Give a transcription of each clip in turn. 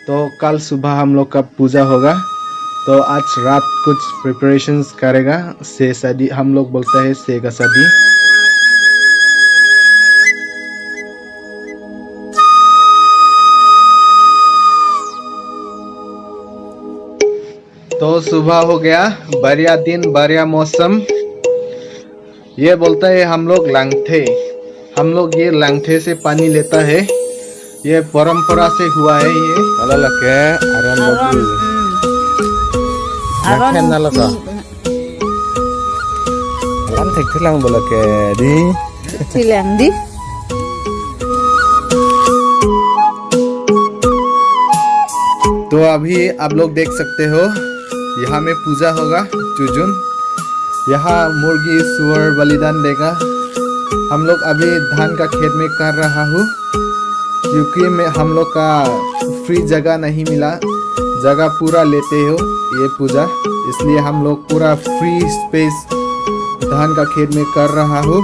तो कल सुबह हम लोग का पूजा होगा। तो आज रात कुछ प्रिपरेशंस करेगा। से शादी हम लोग बोलते हैं से का शादी। तो सुबह हो गया, बढ़िया दिन, बढ़िया मौसम। ये बोलता है हम लोग लांगथे। हम लोग ये लांगथे से पानी लेता है। ये परंपरा से हुआ है। ये Kalau lagi aron babu. Aron Nakhen na laka. Lan thik thilang bola ke di. Silang di. तो अभी आप लोग देख सकते हो यहाँ में पूजा होगा चुजुन। यहाँ मुर्गी सुअर बलिदान देगा। हम लोग अभी धान का खेत में कर रहा हूँ क्योंकि मैं हम लोग का फ्री जगह नहीं मिला। जगह पूरा लेते हो ये पूजा, इसलिए हम लोग पूरा फ्री स्पेस धान का खेत में कर रहा हूँ।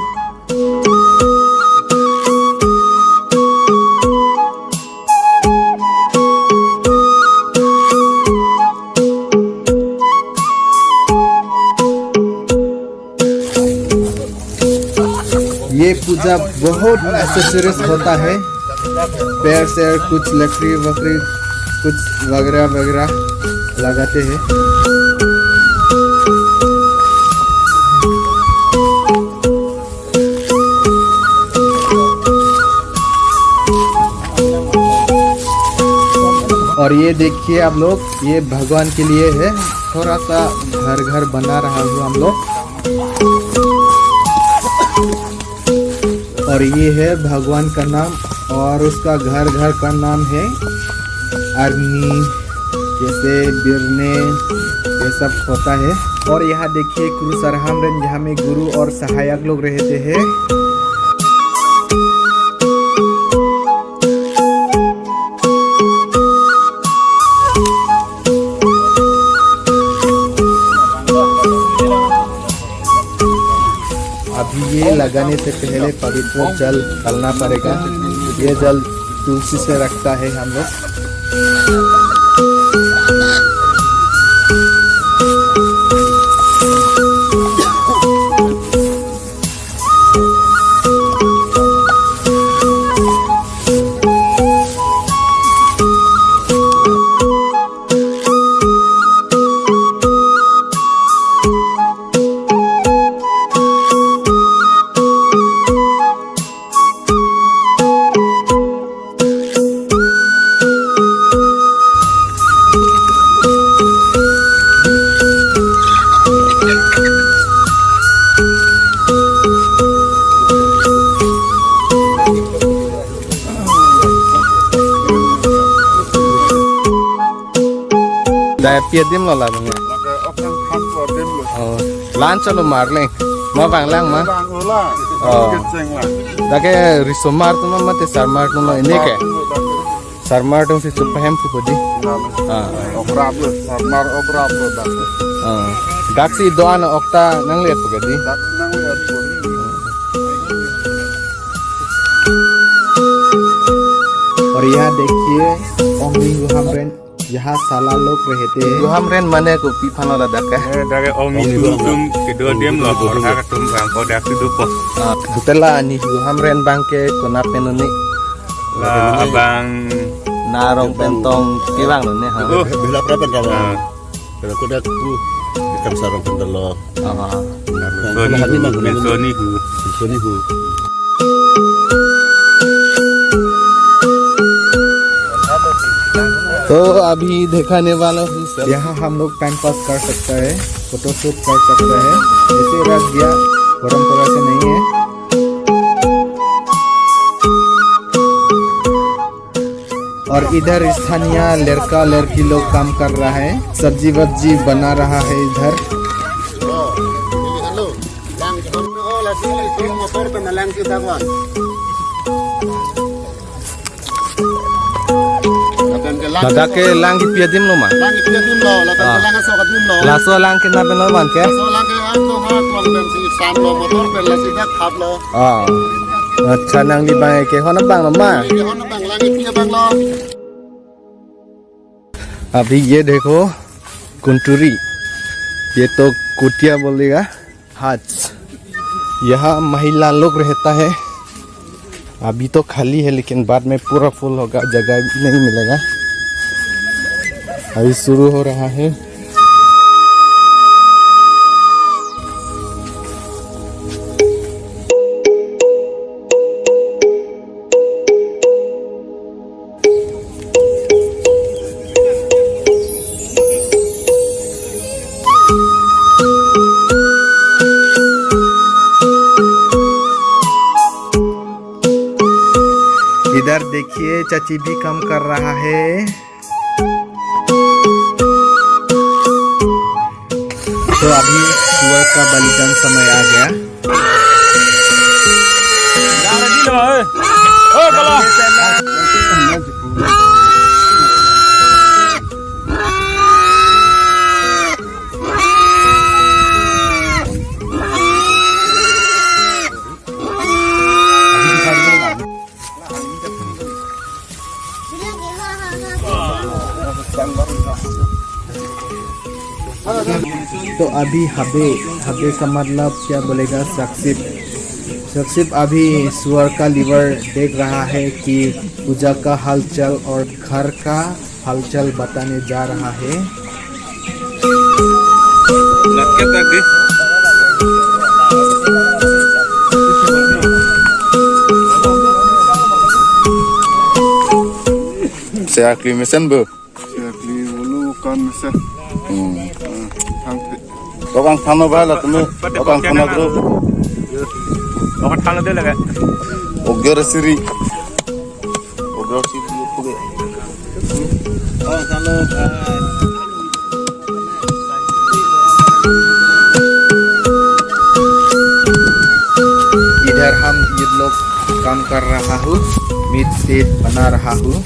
ये पूजा बहुत एक्सेसरीज होता है। पैर से कुछ लकड़ी वकड़ी कुछ वगैरह वगैरह लगाते हैं। और ये देखिए आप लोग, ये भगवान के लिए है। थोड़ा सा घर घर बना रहा हूँ हम लोग। और ये है भगवान का नाम और उसका घर घर का नाम है अग्नि, जैसे बिरने, ये सब होता है। और यहाँ देखिए गुरु सरहामरन, जहाँ में गुरु और सहायक लोग रहते हैं। अभी ये लगाने से पहले पवित्र जल डालना पड़ेगा। ये जल तुलसी से रखता है हम लोग। Pia dim lo la bang. Oh, lan chalo mar le. Ma bang lang ma. Oh. Dake risomar tu ma te sarmar tu ma ini ke. Sarmar tu si chupahem pu podi. Ah. Obrab le, sarmar obrab le dak. Ah. Daksi doan okta nang liat pagadi. Dak nang liat pu. और यहाँ देखिए ओंगली गुहामरेन, यहाँ साला लोग रहते हैं। Guhamren mana ko pipano la dak. Dari omi tum kedua dia melapor hak tum bang ko dak tu po. Ah. Butela ni guhamren bangke ko na penoni. La abang Narong pentong kilang ni ha. Bila berapa kawan? Kalau aku dah tu ikan sarang pendelo. Ah. Sony hu. Sini hu. तो अभी दिखाने वाला हूँ sir. यहाँ हम लोग time pass कर सकता है, फोटोशूट कर सकता है। ऐसे रख दिया, परंपरा से नहीं है। और इधर स्थानीय लड़का लड़की लोग काम कर रहा है, सब्जी वब्जी बना रहा है इधर। Lada ke langgi piadim lo man. Langit dia tim lo, latar kelangan sokat tim lo. Laso lang ke na beno man ke. So langit aku hat long dan si sam lo motor pelasi dak hab lo. Ah. Acha nang di bang ke hona bang lo ma. Ini hon bang langit dia bang lo. अभी ये देखो कुंटुरी, ये तो कुटिया बोलेगा हाथ। यहाँ महिला लोग रहता है। अभी तो खाली है लेकिन बाद में पूरा फुल होगा, जगह भी नहीं मिलेगा। अभी शुरू हो रहा है। इधर देखिए चाची भी काम कर रहा है। तो अभी सुअर का बलिदान समय आ गया। तो अभी हबे का मतलब क्या बोलेगा सक्सिप अभी सुअर का लीवर देख रहा है कि पूजा का हालचाल और घर का हालचाल बताने जा रहा है। Saya kli mesin bu. Orang tanah bala tu ni, orang tanah tu. Orang tanah dia lagi. Ogar siri tu ke. Orang tanah. इधर हम ये लोग काम कर रहा हूँ, मीट शीट बना रहा हूँ।